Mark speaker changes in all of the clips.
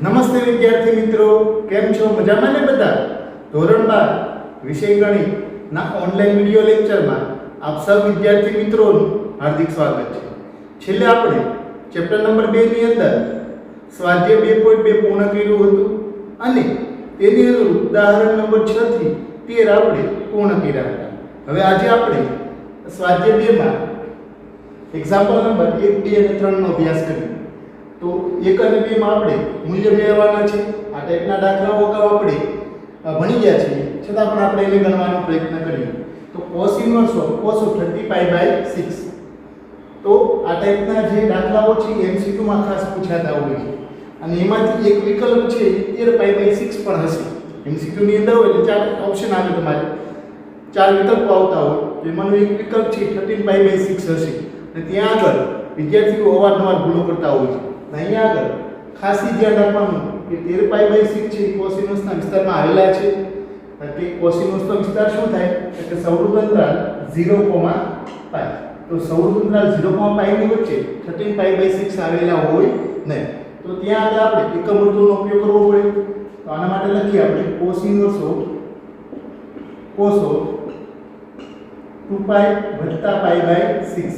Speaker 1: નમસ્તે વિદ્યાર્થી મિત્રો, કેમ છો? મજામાં ને બધા? ધોરણ 12 વિષય ગણિત ના ઓનલાઈન વિડિયો લેક્ચરમાં આપ સૌ વિદ્યાર્થી મિત્રોનું હાર્દિક સ્વાગત છે. છેલ્લે આપણે ચેપ્ટર નંબર 2 ની અંદર સ્વાધ્યાય 2.2 પૂર્ણ કર્યું હતું અને તેની અનુરૂપ ઉદાહરણ નંબર 6 થી 13 આપણે પૂર્ણ કર્યા હતા. હવે આજે આપણે સ્વાધ્યાય 2 માં એક્ઝામ્પલ નંબર 1, 2 અને 3 નો અભ્યાસ કરીએ. તો 1 અને 2 માં આપણે મૂલ્ય મેળવવાના છે. આ ટાઈપના દાખલાઓ અગાઉ આપણે ભણી ગયા છીએ, છતાં પણ આપણે એને ગણવાનો પ્રયત્ન કરીએ. તો cos inverse of cos of 30π/6. તો આ ટાઈપના જે દાખલાઓ છે MCQ માં ખાસ પૂછાતા હોય છે અને એમાંથી એક વિકલ્પ છે 13π/6 પણ હશે. MCQ ની અંદર હોય એટલે ચાર ઓપ્શન આવે, તમારે ચાર વિકલ્પો આવતા હોય, એમાંનો એક વિકલ્પ છે 13π/6 હશે. અને ત્યાં આગળ વિદ્યાર્થીઓ અવારનવાર ભૂલો કરતા હોય છે. અહીંયા આગળ ખાસ ધ્યાન રાખવાનું કે 13π/6 છે cos ઇન્વર્સના વિસ્તારમાં આવેલા છે. કે cos ઇન્વર્સનો વિસ્તાર શું થાય કે સૌરભ અંતરાલ 0,π. તો સૌરભ અંતરાલ 0,π ની વચ્ચે 13π/6 આવેલા હોય નહીં. તો ત્યાં આગળ આપણે એકમ વર્તુળનો ઉપયોગ કરવો પડે. તો આના માટે લખીએ આપણે cos ઇન્વર્સ ઓફ 2π + π/6.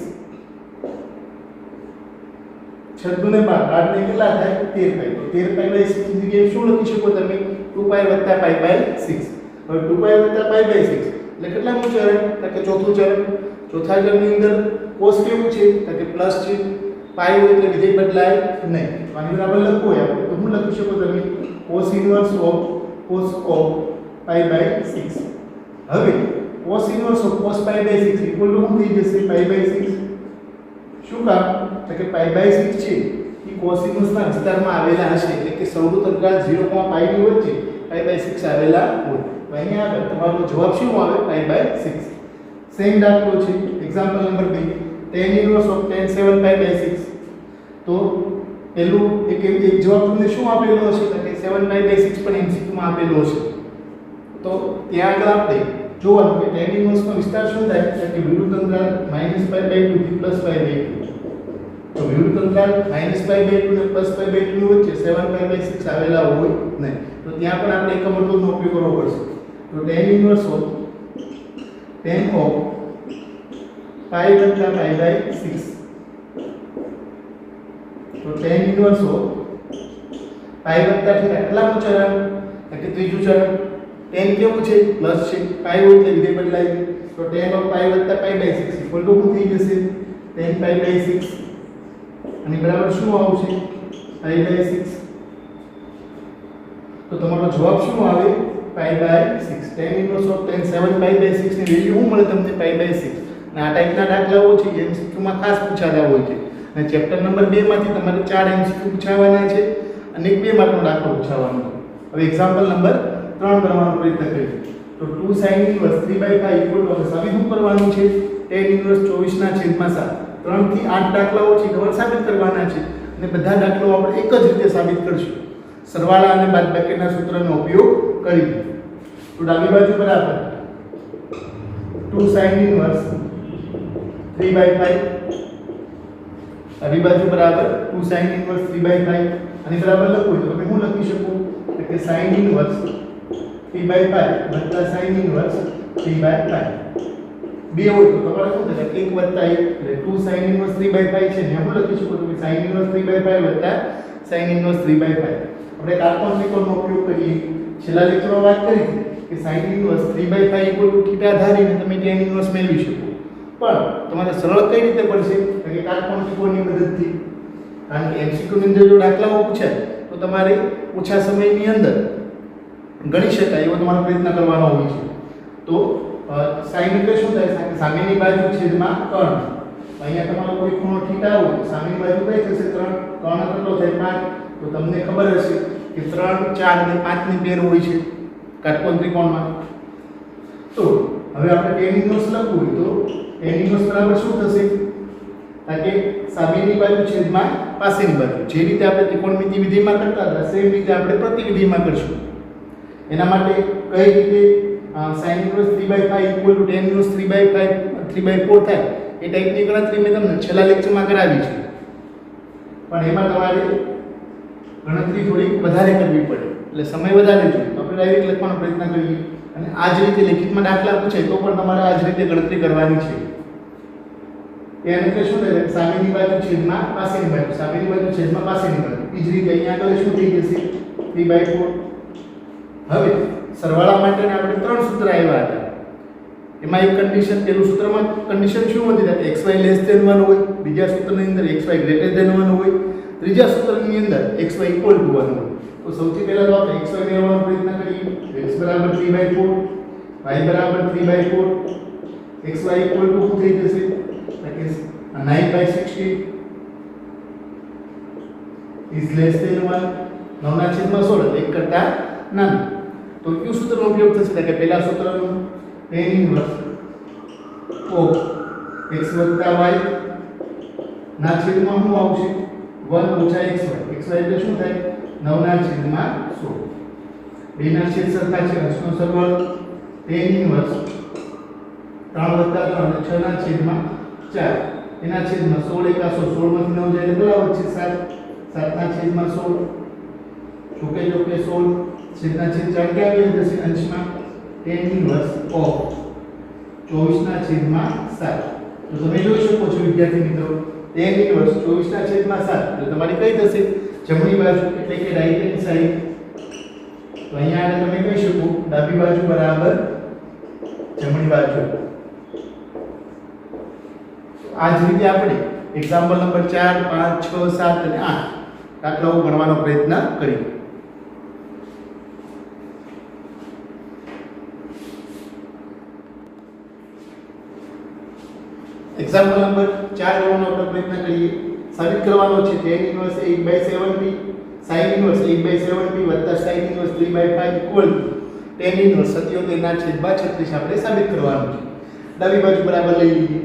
Speaker 1: 6 ને 12 ને કેટલા થાય? 13π. તો 13π/6 ની જગ્યાએ શું લખી શકો તમે? 2π + π/6. હવે 2π + π/6 એટલે કેટલામું ચરણ? કે ચોથું ચરણ. ચોથા ચરણની અંદર cos કેવું છે? કે પ્લસ છે. પાઈ હોય એટલે વિધેય બદલાય નહીં. તો આની બરાબર લખવું હોય આપણે તો શું લખી શકો તમે? cos inverse of π/6. હવે cos inverse of π/6 equal to શું થઈ જશે? π/6. શું કામ? તો કે π/6 છે એ cos ઇન્વર્સના વિસ્તારમાં આવેલા હશે, એટલે કે સૌરભ અંતરાલ 0,π ની વચ્ચે π/6 આવેલા હોય. તો અહીંયા આગળ તમારો જવાબ શું આવે? π/6. સેમ દાખલો છે example number 2, tan inverse of tan 7π/6. તો પેલું એક જવાબ તમને શું આપેલો હશે? તો કે 7π/6 પણ MCQ માં આપેલો હશે. તો ત્યાં આગળ આપણે જોવાનું કે tan ઇન્વર્સનો વિસ્તાર શું થાય? કે વિરુદ્ધ અંતરાલ -π/2 થી +π/2. તો વિરુદ્ધ અંતરાલ -π/2 અને +π/2 ની વચ્ચે 7π/6 આવેલા હોય નહીં. તો ત્યાં પણ આપણે એકમ વર્તુળનો ઉપયોગ કરવો પડશે. તો tan inverse of tan of π + π/6. તો tan ઇન્વર્સ ઓફ π + કેટલામું ચરણ? કે ત્રીજું ચરણ. tan કેવું છે? પ્લસ છે. પાઈ હોય એટલે વિધેય બદલાય. તો tan of π + π/6 ઇક્વલ ટુ શું થઈ જશે? tan π/6. અને બરાબર શું આવશે? π/6. તો તમારો જવાબ શું આવે? π/6. tan ઇન્વર્સ ઓફ tan 7π/6 ની વેલ્યુ શું મળે તમને? π/6. અને આ ટાઈપના દાખલાઓ છે MCQ માં ખાસ પૂછાતા હોય છે. અને ચેપ્ટર નંબર 2 માંથી તમારે 4 MCQ પૂછાવાના છે અને 1 માર્કનો દાખલો પૂછાવાનો છે. હવે એક્ઝામ્પલ નંબર 3 કરવાનો પ્રયત્ન કરીએ. તો 2 sin ઇન્વર્સ 3/5 ઇક્વલ ટુ, સાબિત શું કરવાનું છે? tan inverse 24/7. 3 થી 8 દાખલાઓ છે ખબર સાબિત કરવાના છે અને બધા દાખલાઓ આપણે એક જ રીતે સાબિત કરશું. સરવાળા અને બાદબાકીના સૂત્રનો ઉપયોગ કરીને. તો ડાબી બાજુ બરાબર 2 sin ઇન્વર્સ 3/5, ડાબી બાજુ બરાબર 2 sin ઇન્વર્સ 3/5. અને બરાબર લખવું તો તમે શું લખી શકો? કે sin ઇન્વર્સ 3/5 + sin ઇન્વર્સ 3/5. બે હોય તો તમારે શું થશે? 1 + 1 એટલે 2 sin ઇન્વર્સ 3/5 છે ને હું લખી શકું તમે sin ઇન્વર્સ 3/5 + sin ઇન્વર્સ 3/5. આપણે કાલ્પનિક ત્રિકોણનો ઉપયોગ કરીએ. છેલ્લા લેક્ચરમાં વાત કરી કે sin ઇન્વર્સ 3/5 = θ ધારીને તમે tan ઇન્વર્સ મેળવી શકો. પણ તમારે સરળ કઈ રીતે પડશે? કે કાલ્પનિક ત્રિકોણની મદદથી. કારણ કે MCQ ની અંદર જો દાખલાઓ પૂછાય તો તમારે ઓછા સમયની અંદર ગણી શકાય એવો તમારો પ્રયત્ન કરવાનો હોય છે. તો sin એટલે શું થાય? કે સામેની બાજુ છેદમાં કર્ણ. અહીંયા તમારો કોઈ ખૂણો θ હોય તો સામેની બાજુ કઈ થશે? 3. કર્ણ કેટલો થાય? 5. તો તમને ખબર હશે કે 3, 4 અને 5 ની પેર હોય છે કાટકોણ ત્રિકોણમાં. તો હવે આપણે tan ઇન્વર્સ લખવું હોય તો tan ઇન્વર્સ બરાબર શું થશે? કે સામેની બાજુ છેદમાં પાસેની બાજુ. જે રીતે આપણે ત્રિકોણમિતિ વિધિમાં કરતા હતા સેમ રીતે આપણે પ્રતિવિધિમાં કરશું. એના માટે કઈ રીતે sin ઇન્વર્સ 3/5 = tan ઇન્વર્સ 3/4 થાય એ ટાઈપની ગણતરી મેં તમને છેલ્લા લેક્ચરમાં કરાવી છે. પણ એમાં તમારે ગણતરી થોડી વધારે કરવી પડે, એટલે સમય વધારે જોઈએ. તો આપણે ડાયરેક્ટ લખવાનો પ્રયત્ન કરીએ અને આ જ રીતે લેખિતમાં દાખલા પૂછે તો પણ તમારે આ જ રીતે ગણતરી કરવાની છે. એને એટલે શું થાય? સામેની બાજુ છેદમાં પાસેની બાજુ, સામેની બાજુ છેદમાં પાસેની બાજુ. એ જ રીતે અહીંયા આગળ શું થઈ જશે? 3/4. હવે સરવાળા માટેના આપણે 3 સૂત્ર આવ્યા હતા. એમાં એક કન્ડિશન, પેલું સૂત્રમાં કન્ડિશન શું હતી? xy <1 હોય. બીજા સૂત્રની અંદર xy <1 હોય. ત્રીજા સૂત્રની અંદર xy = 1 હોય. તો સૌથી પહેલા તો આપણે xy મેળવવાનો પ્રયત્ન કરીએ. x = 3/4, y = 3/4, xy = શું થઈ જશે? કે 9/16 is less than 1. 9/16 1 કરતા નાનું. તો કયું સૂત્રનો ઉપયોગ થશે? કે પહેલા સૂત્રનું tan inverse of x + y ના છેદમાં શું આવશે? 1 - xy. xy એટલે શું થાય? 9/16. બેના છેદ સરખા છે, અંશનો સરવાળો tan inverse 3 + 3 = 6/4. એના છેદમાં 16 * 16 માંથી 9 જાય એટલે કેટલા વધશે? 7. 7/16. જોકે 16 છેદના છેદ 4 ક્યાં આવી જશે? અંશમાં tan inverse of 24/7. તો તમે જોઈ શકો છો વિદ્યાર્થી મિત્રો, tan inverse 24/7 એટલે તમારી કઈ થશે? જમણી બાજુ, એટલે કે રાઈટ હેન્ડ સાઈડ. તો અહીંયા આને તમે કહી શકો ડાબી બાજુ બરાબર જમણી બાજુ. આ જ રીતે આપણે એક્ઝામ્પલ નંબર 4, 5, 6, 7 અને 8 દાખલાઓ ગણવાનો પ્રયત્ન કરીએ. એક્ઝામ્પલ નંબર 4 ગણવાનો આપણે પ્રયત્ન કરીએ. સાબિત કરવાનો છે tan inverse 8/7b, sin inverse 8/7b + sin inverse 3/5 = tan inverse 77/36 આપણે સાબિત કરવાનું છે. ડાબી બાજુ બરાબર લઈ લઈએ.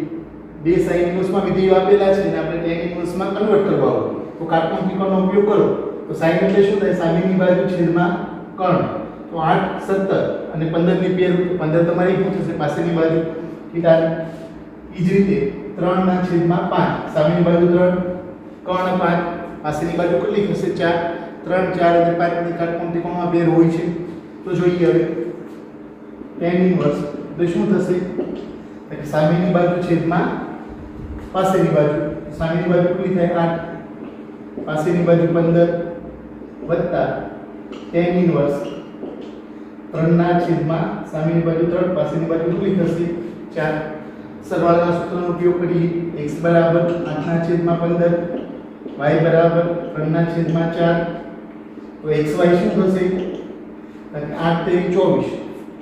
Speaker 1: બે sin inverse માં વિધેયો આપેલા છે અને આપણે tan inverse માં કન્વર્ટ કરવા હોય તો કાટકોણ ત્રિકોણનો ઉપયોગ કરો. તો sin એટલે શું થાય? સામેની બાજુ છેદમાં કર્ણ. તો 8, 17 અને 15 ની પેર, 15 તમારી શું થશે? પાસેની બાજુ θ. એ જ રીતે 3/5, સામેની બાજુ 3, કર્ણ 5, પાસેની બાજુ કેટલી થશે? 4. 3, 4 અને 5 ની કાટકોણ ત્રિકોણમાં પેર હોય છે. તો જોઈએ હવે tan inverse એટલે શું થશે? કે સામેની બાજુ છેદમાં પાસેની બાજુ. સામેની બાજુ કેટલી થાય? 8, પાસેની બાજુ 15 વત્તા tan inverse 3/, સામેની બાજુ 3, પાસેની બાજુ કેટલી થશે? 4. સરવાળાના સૂત્રનો ઉપયોગ કરીએ. x = 8/15, y = 3/4. તો xy શું થશે? 8 * 3 = 24,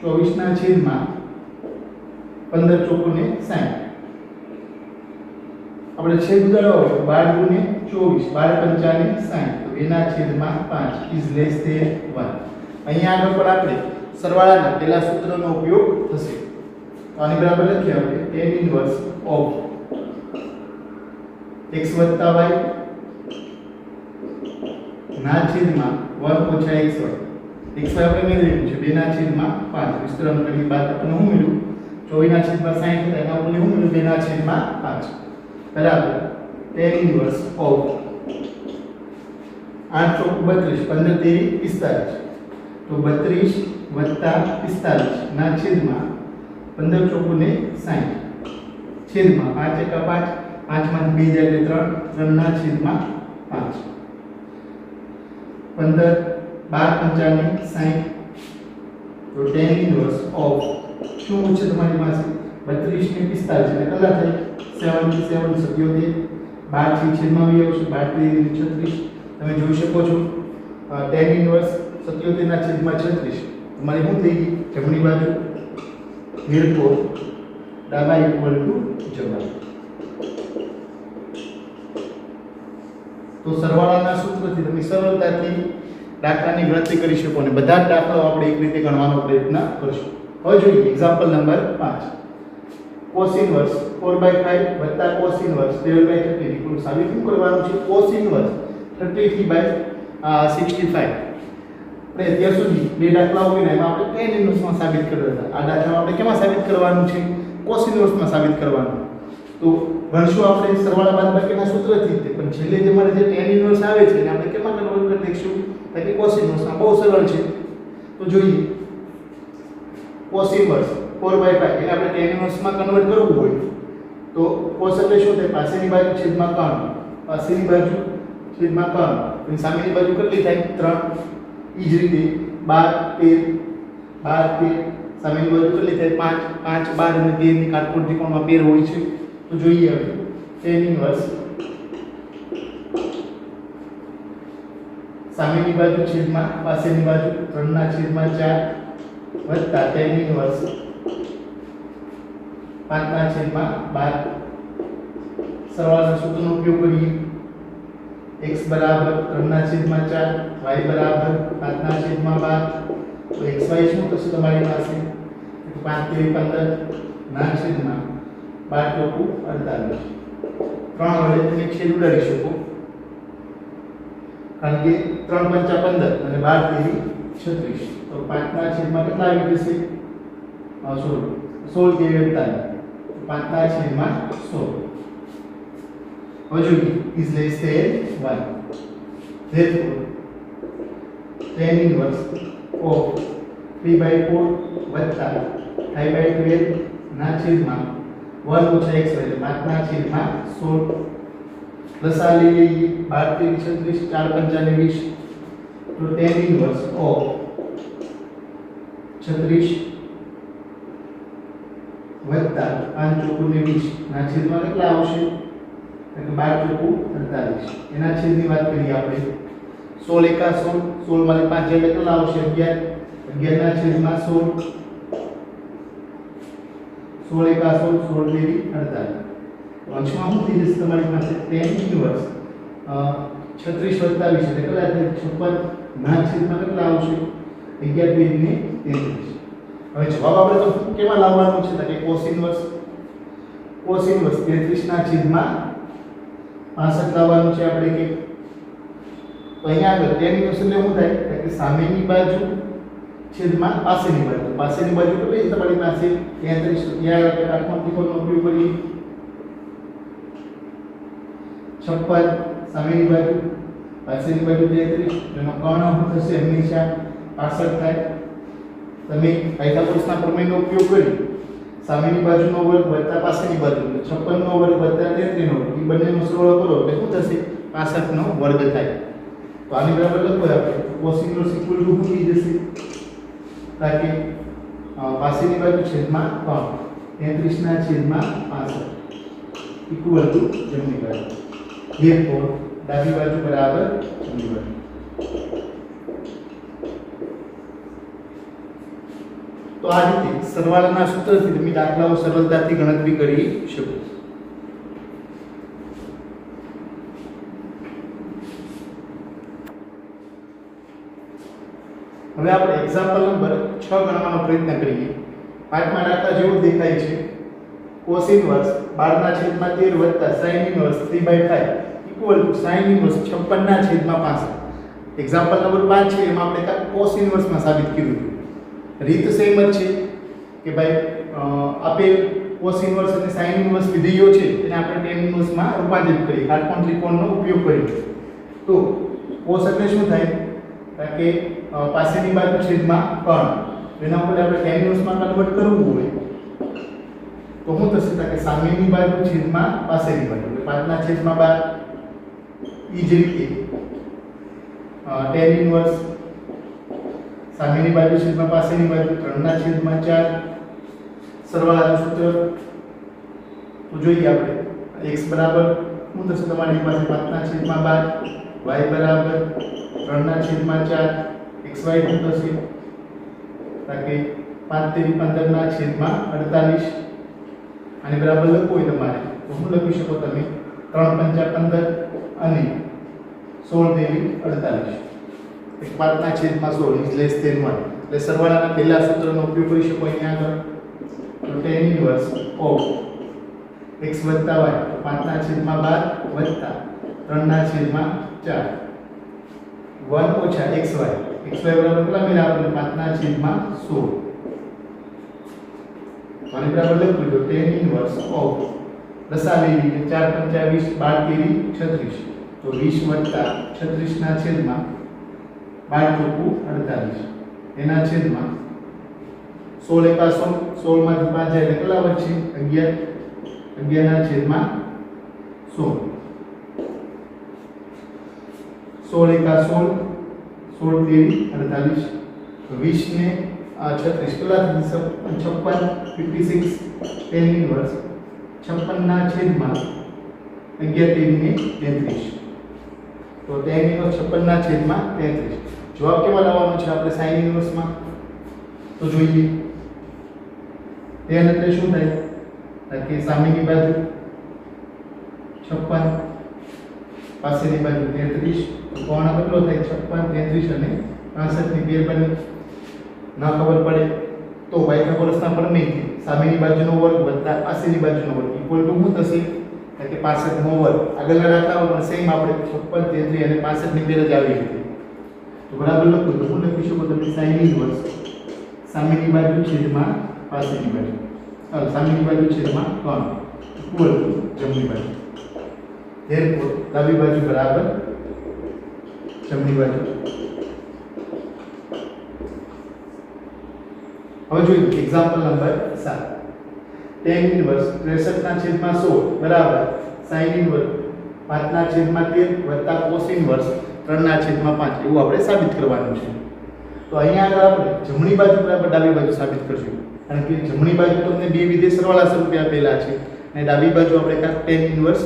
Speaker 1: 24/15 ચોકુને 60. આપણે છેદ ઉડાડવો હોય તો 12 * 24, 12 × 5 = 60. તો 2/5 is less than 1. અહીંયા આગળ પણ આપણે સરવાળાના પહેલા સૂત્રનો ઉપયોગ થશે. તો આની બરાબર લખીએ આપણે tan inverse of x + y ના છેદમાં 1 - xy. xy આપણે મેળવ્યું છે 2/5. વિસ્તરણ કરી બાદ આપણે શું મળ્યું? 24/60 હતા. એના ઉપર શું મળ્યું? 2/5 બરાબર tan inverse of 8 * 32, 15 * 3 = 45. તો 32 + 45 ના છેદમાં 15 ચોકુને 60 છેદમાં 5 × 5, 5 માંથી 2 જાય એટલે 3, 3/5 15 12 × 60. તો tan inverse of શું છે તમારી પાસે? 32 ને 45 એટલે કેટલા થાય? 77, 77 12 થી છેદમાં આવી આવશે. 12 × 36 તમે જોઈ શકો છો. tan inverse 77/36 તમારી શું થઈ ગઈ? જમણી બાજુ. therefore ડાબા = જમણા. તો સરવાળાના સૂત્રથી તમે સરળતાથી દાખલાની ગણતરી કરી શકો અને બધા જ દાખલાઓ આપણે એક રીતે ગણવાનો પ્રયત્ન કરશું. હવે જોઈએ example number 5. cos inverse 4/5 + cos inverse 12/30 = સાબિત શું કરવાનું છે? cos inverse 33/65. આપણે અત્યાર સુધી બે દાખલાઓ કર્યા એમાં આપણે tan inverse માં સાબિત કર્યા હતા. આ દાખલામાં આપણે કેમાં સાબિત કરવાનું છે? cos inverse માં સાબિત કરવાનું. તો ગણશું આપણે સરવાળા બાદબાકીના સૂત્રથી જ, પણ છેલ્લે જે મારે જે tan inverse આવે છે એને આપણે કેમાં કન્વર્ટ કરી દઈશું? તો કે cos ઇન્વર્સ આ બહુ સરળ છે તો જોઈએ cos ઇન્વર્સ 4/5 એટલે આપણે tan ઇન્વર્સ માં કન્વર્ટ કરવું હોય તો cos એટલે શું થાય પાસેની બાજુ છેદમાં કર્ણ પાસેની બાજુ છેદમાં કર્ણ અને સામેની બાજુ કેટલી થાય 3 ઈ જ રીતે 12 13 સામેની બાજુ કેટલી થાય 5 5 12 અને 13 ની કાટકોણ ત્રિકોણમાં પેર હોય છે તો જોઈએ હવે tan ઇન્વર્સ સામેની બાજુ છેદમાં પાસેની બાજુ 3 ના છેદમાં 4 વત્તા tan ઇન્વર્સ 5 ના છેદમાં 12 સરવાળાના સૂત્રનો ઉપયોગ કરીએ x બરાબર 3 ના છેદમાં 4 y બરાબર 5 ના છેદમાં 12 તો xy શું થશે તમારી પાસે 5 3 15 ના છેદમાં 12 ચોકુ 48 3 વડે તમે છેદ ઉડાડી શકો કારણ કે 3 5 15 અને 12 તેરી 36 તો 5 ના છેદમાં કેટલા આવી જશે 16 તેરી 48 5 ના છેદમાં 16 હવે જોઈએ is less than 1 therefore tan inverse of 3/4 વત્તા 5/12 ના છેદમાં 1 ઓછા x એટલે 5 ના છેદમાં 16 લસા લઈ લઈએ 12 તેરી 36 4 5 ને 20 તો tan inverse of 36 વત્તા 5 ચોકુ ને 20 ના છેદમાં કેટલા આવશે એટલે 12 ચોકુ 48 એના છેદની વાત કરીએ આપણે 16 એકા 16 16 માંથી 5 એટલે કેટલા આવશે 11 11 ના છેદમાં 16 16 એકા 16 16 તેરી 48 અંશમાં શું થઈ જશે તમારી પાસે tan ઇન્વર્સ 36 વત્તા 20 એટલે કેટલા થાય 56 ના છેદમાં કેટલા આવશે 11 તેરી ને 33 હવે જવાબ આપણે તો કેમાં લાવવાનો છે તો કે cos ઇન્વર્સ 33 ના છેદમાં 65 લાવવાનું છે આપણે કે તો અહીંયા આગળ tan ઇન્વર્સ એટલે શું થાય કે સામેની બાજુ છેદમાં પાસેની બાજુ કેટલી છે તમારી પાસે 33 તો ત્યાં આપણે કાટકોણ ત્રિકોણનો ઉપયોગ કરીએ 56 સામેની બાજુ પાસેની બાજુ 33 એનો કર્ણ શું થશે હંમેશા 65 થાય તમે પાયથાગોરસના પ્રમેયનો ઉપયોગ કરી સામેની બાજુનો વર્ગ વત્તા પાસેની બાજુ 56 નો વર્ગ વત્તા 33 નો વર્ગ એ બંનેનો સરવાળો કરો એટલે શું થશે 65 નો વર્ગ થાય તો આની બરાબર લખો આપણે cos ઇન્વર્સ ઇક્વલ ટુ શું થઈ જશે તાકે પાસેની બાજુ છેદમાં 3 33 ના છેદમાં 65 ઇક્વલ ટુ જમણી બાજુ therefore ડાબી બાજુ બરાબર જમણી બાજુ તો આ રીતે સરવાળાના સૂત્રથી તમે દાખલાઓ સરળતાથી ગણતરી કરી શકો હવે આપણે એક્ઝામ્પલ નંબર 6 ગણવાનો પ્રયત્ન કરીએ પાંચમા દાખલા જેવો દેખાય છે cos ઇન્વર્સ 12 ના છેદમાં 13 વત્તા sin inverse 3/5 equal to sin inverse 56 ના છેદમાં 65 એક્ઝામ્પલ નંબર 5 છે એમાં આપણે cos ઇન્વર્સ માં સાબિત કર્યું રીત સેમ જ છે કે ભાઈ આપેલ cos ઇન્વર્સ અને sin ઇન્વર્સ વિધેયો છે તેને આપણે tan ઇન્વર્સ માં રૂપાંતરિત કરીએ કાટકોણ ત્રિકોણનો ઉપયોગ કરીએ તો cos એટલે શું થાય કે પાસેની બાજુ છેદમાં કર્ણ એના ઉપર આપણે tan ઇન્વર્સ માં કન્વર્ટ કરવું હોય તો શું થશે કે સામેની બાજુ છેદમાં પાસેની બાજુ એટલે 5 ના છેદમાં 12 ઈ જ રીતે tan ઇન્વર્સ સામેની બાજુ છેદમાં પાસેની બાજુ 3 ના છેદમાં 4 સરવાળાનું સૂત્ર તો જોઈએ આપણે x બરાબર શું થશે તમારી પાસે 5 ના છેદમાં 12 y બરાબર 3 ના છેદમાં 4 xy શું થશે તાકે 5 તેરી 15 ના છેદમાં 48 આને બરાબર લખવું હોય તમારે તો શું લખી શકો તમે 3 5 15 અને 16 તેરી 48 5 ના છેદમાં 16 is less than 1 એટલે સરવાળાના પહેલા સૂત્રનો ઉપયોગ કરી શકો અહીંયા આગળ તો tan inverse of x y તો 5 ના છેદમાં 12 વત્તા 3 ના છેદમાં 4 1 ઓછા xy બરાબર કેટલા મળ્યા આપણે 5 ના છેદમાં 16 અને બરાબર લખી દો tan ઇન્વર્સ ઓફ લસા લઈ લઈએ 4 5 20 12 તેરી 36 તો 20 વત્તા 36 ના છેદમાં 12 ચોકુ 48 એના છેદમાં 16 એકા 16, 16 માંથી 5 જાય એટલે કેટલા વધશે 11, 11 ના છેદમાં 16, 16 એકા 16, 16 તેરી 48, 20 ને 36 કેટલા થશે 56, 56 tan ઇન્વર્સ 56 ના છેદમાં 11 તેરી ને 33, તો tan ઇન્વર્સ 56 ના છેદમાં 33. જવાબ કેવા લાવવાનો છે આપણે sin ઇન્વર્સમાં? તો જોઈએ tan એટલે શું થાય કે સામેની બાજુ 56, પાસેની બાજુ 33, તો કોણ કેટલો થાય 56, 33 અને 65 ની પેર બને. ના ખબર પડે તો પાયથાગોરસના પ્રમેયથી સામેની બાજુનો વર્ગ વત્તા પાસેની બાજુનો વર્ગ ઇક્વલ ટુ શું થશે કે 65 નો વર્ગ. આગળના દાખલામાં પણ સેમ આપણે 56, 33 અને 65 ની પેર જ આવી હતી. તો બરાબર લખો તો શું લખી શકો તમે sin ઇન્વર્સ સામેની બાજુ છેદમાં પાસેની બાજુ, સામેની બાજુ છેદમાં 3 ઇક્વલ ટુ જમણી બાજુ. ધેરફોર ડાબી બાજુ બરાબર જમણી બાજુ. હવે જોઈએ એક્ઝામ્પલ નંબર 7. tan ઇન્વર્સ 63 ના છેદમાં 16 બરાબર sin ઇન્વર્સ 5 ના છેદમાં 13 વત્તા cos ઇન્વર્સ 3 ના છેદમાં 5 એવું આપણે સાબિત કરવાનું છે. તો અહીંયા આગળ આપણે જમણી બાજુ બરાબર ડાબી બાજુ સાબિત કરશું, કારણ કે જમણી બાજુ તમને બે વિધેય સરવાળા સ્વરૂપે આપેલા છે અને ડાબી બાજુ આપણે tan ઇન્વર્સ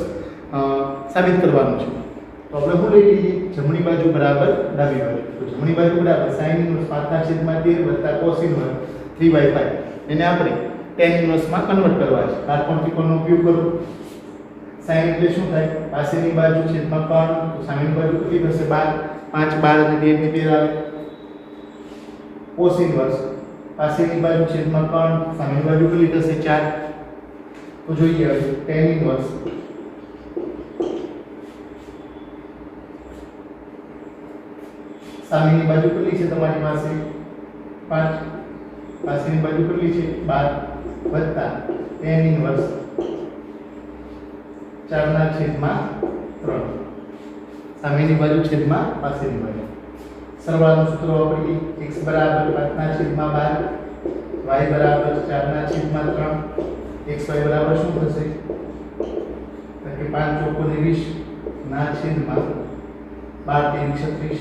Speaker 1: સાબિત કરવાનું છે. તો આપણે શું લઈ લઈએ જમણી બાજુ બરાબર ડાબી બાજુ. તો જમણી બાજુ બરાબર sin ઇન્વર્સ 5 ના છેદમાં 13 વત્તા cos ઇન્વર્સ 3/5 એને આપણે tan ઇન્વર્સ માં કન્વર્ટ કરવા છે. કાટકોણ ત્રિકોણનો ઉપયોગ કરો. sin એટલે શું થાય પાસેની બાજુ છેદમાં 3, તો સામેની બાજુ કેટલી થશે 12, 5 12 અને 13 ની પેર આવે. cos ઇન્વર્સ પાસેની બાજુ છેદમાં 3, સામેની બાજુ કેટલી થશે 4. તો જોઈએ હવે tan ઇન્વર્સ સામેની બાજુ કેટલી છે તમારી પાસે 5, પાસેની બાજુ કેટલી છે 12 વત્તા tan ઇન્વર્સ 4 ના છેદમાં 3, સામેની બાજુ છેદમાં પાસેની બાજુ. સરવાળાનું સૂત્ર વાપરીએ. x બરાબર 5 ના છેદમાં 12, y બરાબર 4 ના છેદમાં 3, xy બરાબર શું થશે તો કે 5 ચોકો 20 ના છેદમાં 12 તેરી 36.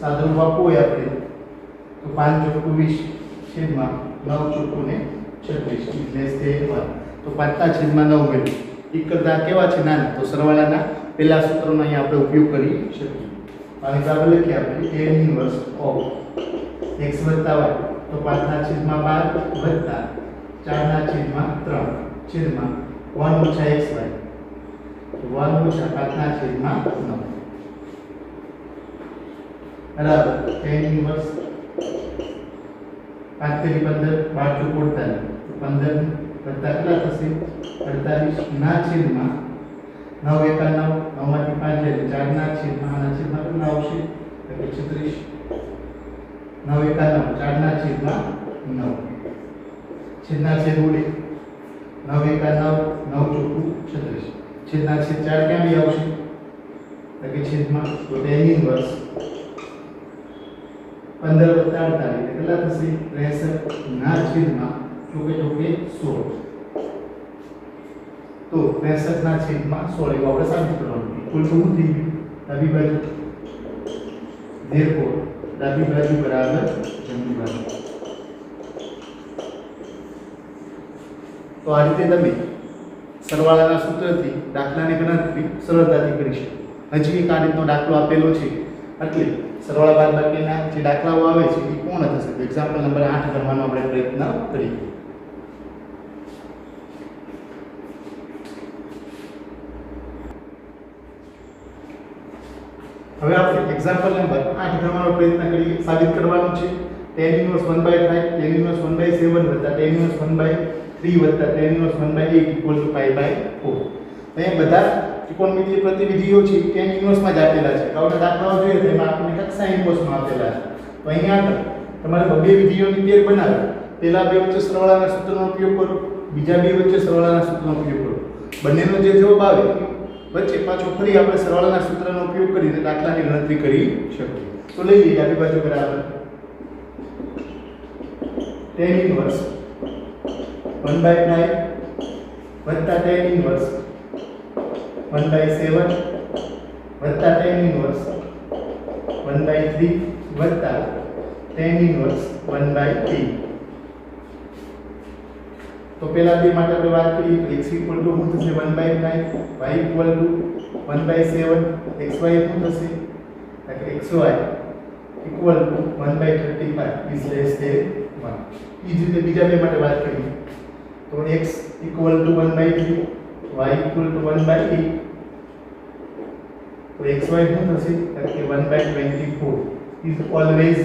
Speaker 1: સાદુરૂપ આપવું હોય આપણે તો 5 ચોકો 20 છેદમાં 9 ચોકો ને 36 લેસ ધેન 1. તો 5 ના છેદમાં 9 મેળવ્યું. એક કરતા કેવા છે નાના, તો સરવાળાના પહેલા સૂત્રનો અહીંયા આપણે ઉપયોગ કરી શકીએ. આને બરાબર લખીએ આપણે tan ઇન્વર્સ ઓફ x વત્તા y, તો 5 ના છેદમાં 12 વત્તા 4 ના છેદમાં 3 છેદમાં 1 ઓછા xy, તો 1 ઓછા 5 ના છેદમાં 9 બરાબર tan ઇન્વર્સ 5 તેરી 15, 12 ચોક 48, તો 15 વત્તા કેટલા થશે 48 ના છેદમાં 9 એકા 9, 9 માંથી 5 જાય એટલે 4 ના છેદમાં આના છેદમાં કેટલા આવશે તો 36. 9 એકા 9, 4 ના છેદમાં 9, છેદના છેદ ઉડે 9 એકા 9, 9 ચોકું 36, છેદના છેદ 4 ક્યાં બી આવશે તો કે છેદમાં. તો tan ઇન્વર્સ 15 વત્તા 48 કેટલા થશે 63 ના છેદમાં ચોકે ચોકે 16, તો 63 ના છેદમાં 16 એવું આપણે સાબિત કરવાનું. ઇક્વલ ટુ શું થઈ ગયું ડાબી બાજુ. ધેરફોર ડાબી બાજુ બરાબર જમણી બાજુ. તો આ રીતે તમે સરવાળાના સૂત્રથી દાખલાની ગણતરી સરળતાથી કરી શકો. હજી એક આ રીતનો દાખલો આપેલો છે એટલે સરવાળા બાદબાકીના જે દાખલાઓ આવે છે એ પૂર્ણ થશે. તો એક્ઝામ્પલ નંબર 8 કરવાનો આપણે પ્રયત્ન કરીએ. હવે આપણે એક્ઝામ્પલ નંબર 8 કરવાનો પ્રયત્ન કરીએ. સાબિત કરવાનું છે tan ઇન્વર્સ 1/5, tan ઇન્વર્સ 1/7 વત્તા tan ઇન્વર્સ 1/3 વત્તા tan ઇન્વર્સ 1/8 ઇક્વલ ટુ π/4. અહીંયા બધા ત્રિકોણમિતિય પ્રતિવિધિઓ છે tan ઇન્વર્સમાં જ આપેલા છે. આવતા દાખલાઓ જોઈએ તો એમાં આપણને કક્ષા ઇન્વર્સમાં આપેલા છે. તો અહીંયા આગળ તમારે બે વિધિઓની પેર બનાવો. પહેલા બે વચ્ચે સરવાળાના સૂત્રનો ઉપયોગ કરો, બીજા બે વચ્ચે સરવાળાના સૂત્રનો ઉપયોગ કરો. બંનેનો જે જવાબ આવે વચ્ચે પાછો ફરી આપણે સરવાળાના સૂત્રનો ઉપયોગ કરીને દાખલાની ગણતરી કરી શકીએ. તો લઈ લઈએ ડાબી બાજુ બરાબર tan ઇન્વર્સ 1/5 વત્તા tan ઇન્વર્સ 1/7 વત્તા tan ઇન્વર્સ 1/3 વત્તા tan ઇન્વર્સ 1/8. તો પહેલા બે માટે આપણે વાત કરીએ તો x શું થશે 1/5, y 1/7, xy શું થશે એટલે xy 1/35 is less than 1. એ જ રીતે બીજા બે માટે વાત કરીએ તો x 1/3, y 1/8 તો xy શું થશે એટલે 1/24 is always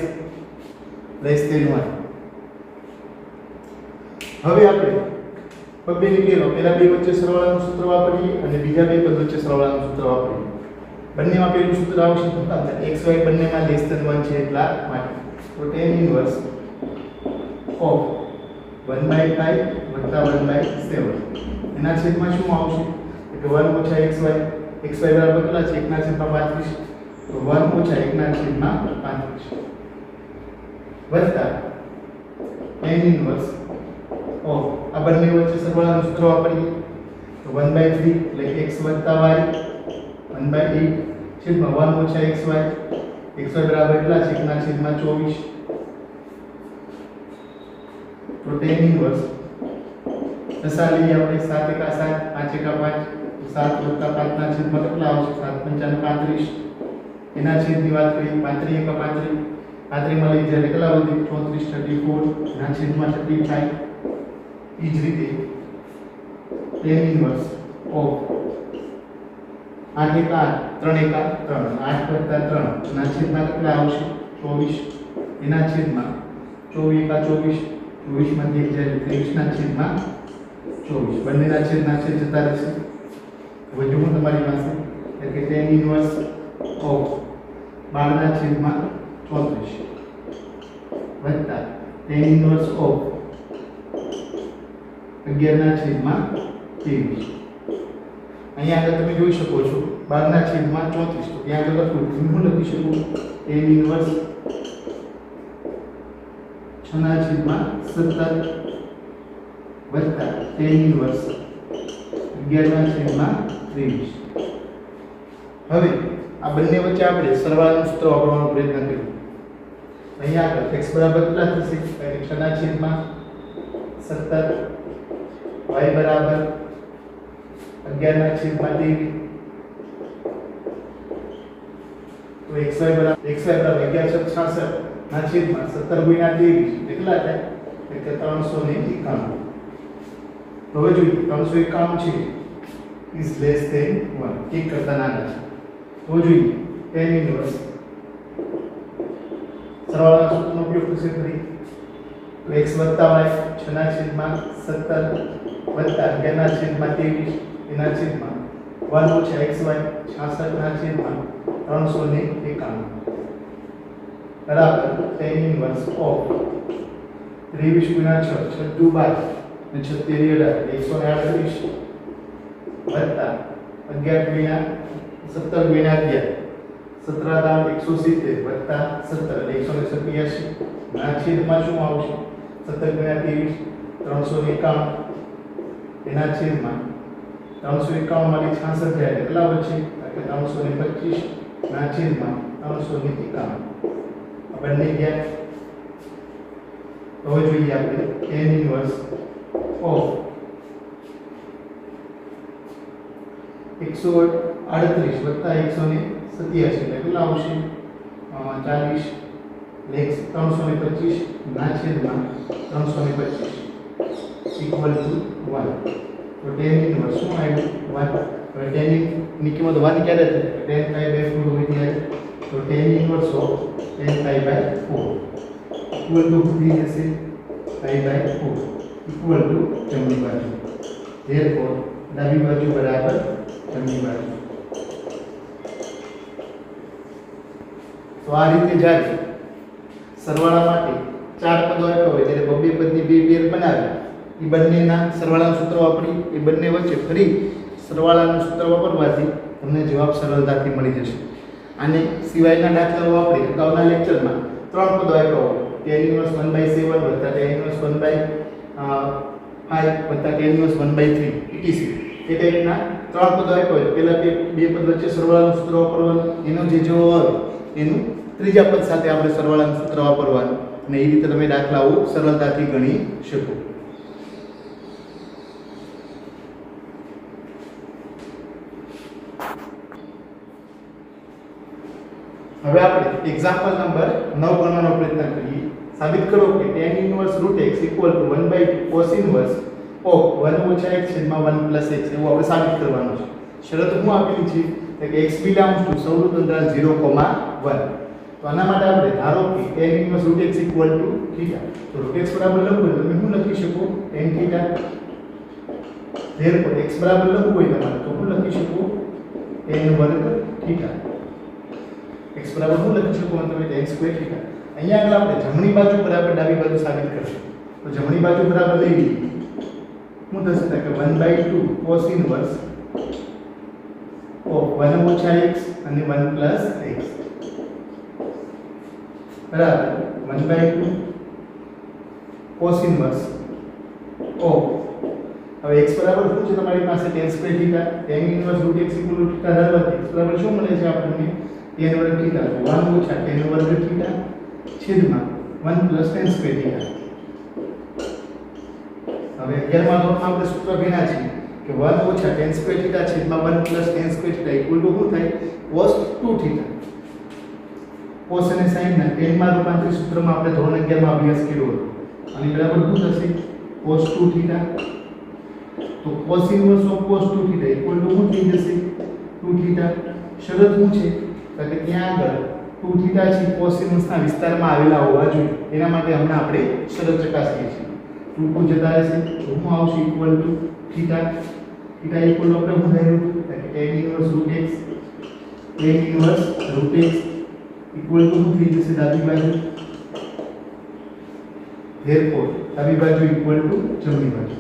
Speaker 1: less than 1. હવે આપણે પબ્બે નીકળ્યો પહેલા બે વચ્ચે સરવાળાનું સૂત્ર વાપરીએ અને બીજા બે પદ વચ્ચે સરવાળાનું સૂત્ર વાપરીએ. બંનેમાં પહેલું સૂત્ર આવશે તો xy બંનેમાં લેસ ધેન 1 છે એટલા માટે. તો tan ઇન્વર્સ ઓફ 1/5 વત્તા 1/7 એના છેદમાં શું આવશે એટલે 1 ઓછા xy બરાબર કેટલા છે 1/35 તો 1 ઓછા 1/35 વત્તા tan ઇન્વર્સ ઓફ આ બંને વચ્ચે સરવાળાનું સૂત્ર વાપરીએ તો 1/3 એટલે x વત્તા y 1/8 છેદમાં 1 ઓછા xy બરાબર કેટલા છે 1/24 તો tan ઇન્વર્સ દશા લઈએ આપણે 7 એકા 7 5 એકા 5 તો 7 વત્તા 5 ના છેદમાં કેટલા આવશે 7 પંચાને 35 એના છેદની વાત કરીએ 35 એકા 35 35 માં લઈ જાય કેટલા વધે 34 34 એના છેદમાં 35 એ જ રીતે tan ઇન્વર્સ ઓફ 8 એકા 3 એકા 3 8 વત્તા 3 એના છેદમાં કેટલા આવશે 24 એના છેદમાં 24 એકા 24 24 માંથી એક જાય 23 ના છેદમાં 24 બંનેના છેદના છેદ જતા રહેશે. હવે જુઓ તમારી પાસે એટલે કે tan ઇન્વર્સ ઓફ 12 ના છેદમાં 34 વત્તા tan ઇન્વર્સ ઓફ 11 ના છેદમાં 23. અહીંયા આગળ તમે જોઈ શકો છો 12 ના છેદમાં 34 તો ત્યાં આગળ હું લખી શકું tan ઇન્વર્સ 6 ના છેદમાં 17 વત્તા tan ઇન્વર્સ 11 ના છેદમાં 23. હવે આ બંને વચ્ચે આપણે સરવાળાનું સૂત્ર વાપરવાનો પ્રયત્ન કરીએ. અહીંયા આગળ x બરાબર કેટલા થશે 6 ના છેદમાં 17 y બરાબર 11 ના છેદમાં 23 તો xy બરાબર 1166 ના છેદમાં 17 ગુણ્યા 23 કેટલા થાય એટલે 391. તો હવે જોઈએ 391 છે is less than 1 એક કરતા નાના છે. તો જોઈએ tan ઇન્વર્સ સરવાળાના સૂત્રનો ઉપયોગ થશે ફરી તો x વત્તા y 6 ના છેદમાં 17 વત્તા 11 ના છેદમાં 23 એના છેદમાં 1 ઓછા xy 66 ના છેદમાં 391 બરાબર tan ઇન્વર્સ ઓફ 23 ગુણ્યા 6 6 12 અને 6 138 વત્તા 11 ગુણ્યા 17 ગુણ્યા 11 17 દામ 170 વત્તા 17 એટલે 187 ના છેદમાં શું આવશે 17 ગુણ્યા 23 391 એના છેદમાં 391 માંથી 66 જાય કેટલા બચે એટલે 325 ના છેદમાં 391 આ બંને ગયા. હવે જોઈએ આપણે tan ઇન્વર્સ ઓફ 138 વત્તા 187 એટલે કેટલા આવશે 40 લેખ 325 ના છેદમાં 325 ઇક્વલ ટુ 1. તો tan ઇન્વર્સ શું આવ્યું 1. હવે tan ની કિંમત 1 ક્યારે થાય tan pi by 4 હોય ત્યારે તો tan inverse of tan pi by 4 equal to થઈ જશે pi by 4 ઇક્વલ ટુ જમણી બાજુ. ધેરફોર ડાબી બાજુ બરાબર જમણી બાજુ. તો આ રીતે જ્યારે સરવાળા માટે 4 પદો આપ્યા હોય ત્યારે બબ્બે પદની બે પેર બનાવી એ બંનેના સરવાળાનું સૂત્ર વાપરી એ બંને વચ્ચે ફરી સરવાળાનું સૂત્ર વાપરવાથી તમને જવાબ સરળતાથી મળી જશે. આને સિવાયના દાખલાઓ આપણે અગાઉના લેક્ચરમાં 3 પદો આપ્યા હોય, tan inverse 1/7 વત્તા tan inverse 1/5 વત્તા tan inverse 1/3 etc. એ ટાઈપના 3 પદો આપ્યા હોય. પહેલા બે પદ વચ્ચે સરવાળાનું સૂત્ર વાપરવાનું, એનો જે જવાબ આવે એનું ત્રીજા પદ સાથે આપણે સરવાળાનું સૂત્ર વાપરવાનું, અને એ રીતે તમે દાખલાઓ સરળતાથી ગણી શકો. હવે આપણે એક્ઝામ્પલ નંબર 9 ગણવાનો પ્રયત્ન કરીએ. સાબિત કરો કે tan inverse √x = 1/2 cos inverse of 1 - x / 1 + x એવું આપણે સાબિત કરવાનું છે. શરત શું આપેલી છે કે x belongs to સૌનું અંતરાલ 0, 1. તો આના માટે આપણે ધારો કે tan inverse √x = θ. તો √x બરાબર લખવું હોય તો તમે શું લખી શકો? tan θ. therefore x બરાબર લખવું હોય તમારે તો શું લખી શકો? tan વર્ગ θ. x બરાબર શું લખી શકો તમે? tan square θ. અહીંયા આગળ આપણે જમણી બાજુ બરાબર ડાબી બાજુ સાબિત કરશું. તો જમણી બાજુ બરાબર લઈ લઈએ. શું થશે કે 1/2 cos inverse of 1 - x અને 1 + x બરાબર 1/2 cos inverse of, હવે x બરાબર શું છે તમારી પાસે? tan square θ. tan inverse √x = θ ધરવાથી x બરાબર શું મળે છે આપણને? tan વર્ગ θ. 1 - tan વર્ગ θ છેદમાં 1 + tan સ્ક્વેર θ. હવે 11મા ધોરણમાં આપણે સૂત્ર ભણ્યા છે કે 1 - tan સ્ક્વેર θ છેદમાં 1 + tan સ્ક્વેર θ = શું થાય? cos 2θ. cos અને sin ના tan માં રૂપાંતરિત સૂત્રમાં આપણે ધોરણ 11 માં અભ્યાસ કર્યો હતો. અને બરાબર શું થશે? cos 2θ. તો cos inverse of cos 2θ = શું થઈ જશે? 2θ. શરત શું છે કે ત્યાં આગળ 2θ છે cos inverse ના વિસ્તારમાં આવેલા હોવા જોઈએ. એના માટે હમણાં આપણે શરત ચકાસીએ છીએ. 2 જતા રહેશે તો શું આવશે? Equal to θ. θ ઇક્વલ ટુ આપણે શું થયું કે tan inverse √x, tan inverse √x equal to શું થઈ જશે? ડાબી બાજુ. therefore ડાબી બાજુ ઇક્વલ ટુ જમણી બાજુ.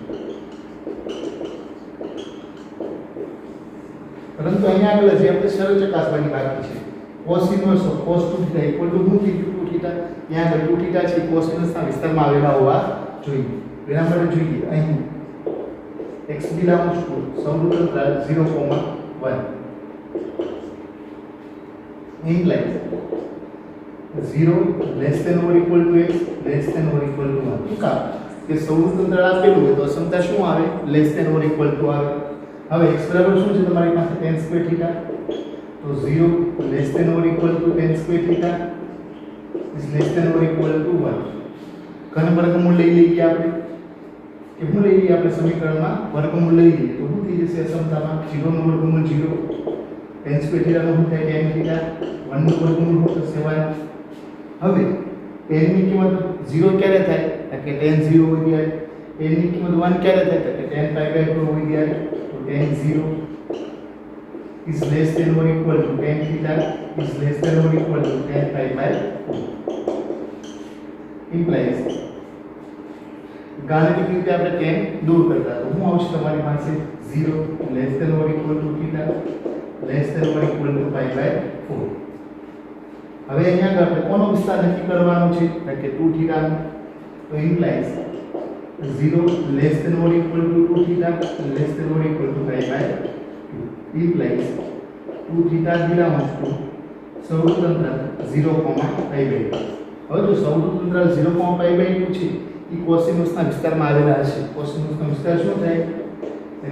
Speaker 1: પરંતુ અહીંયા આગળ જે આપણે શરત ચકાસવાની બાકી છે. cos inverse of cos 2θ = શું થઈ ગયું? 2θ. ત્યાં આગળ 2θ છે cos inverse ના વિસ્તારમાં આવેલા હોવા જોઈએ. એના માટે જોઈએ અહીં x belongs to સૌનું અંતરાલ 0, 1 implies 0 less than or equal to x less than or equal to 1. શું કામ કે સૌનું અંતરાલ આપેલું હોય તો અસમતા શું આવે? less than or equal to આવે. હવે x બરાબર શું છે તમારી પાસે? tan square θ. તો 0 less than or equal to tan square θ is less than or equal to 1. ઘન વર્ગમૂળ લઈ લઈએ આપણે કે શું લઈ લઈએ આપણે સમીકરણમાં? વર્ગમૂળ લઈ લઈએ તો શું થઈ જશે અસમતામાં? 0 નું વર્ગમૂળ 0, tan સ્ક્વેર θ નું શું થાય? tan θ. 1 નું વર્ગમૂળ શું થશે? 1. હવે tan ની કિંમત 0 ક્યારે થાય? કે tan 0 હોય ત્યારે. tan ની કિંમત 1 ક્યારે થાય? કે tan π/4 હોય ત્યારે. તો tan 0 is less than or equal to tan θ is less than or equal to tan π/4 implies ગાણિતિક રીતે આપણે tan દૂર કરતા તો શું આવશે તમારી પાસે? 0 less than or equal to θ less than or equal to π/4. હવે અહીંયા આપણે કોનો વિસ્તાર નક્કી કરવાનો છે? કે 2θ નો. તો implies 0 less than or equal to 2θ less than or equal to π/2 implies 2θ belongs to સૌનું અંતરાલ 0, π/2. હવે જો સૌનું અંતરાલ 0, π/2 છે એ cos inverse ના વિસ્તારમાં આવેલા હશે. cos inverse નો વિસ્તાર શું થાય?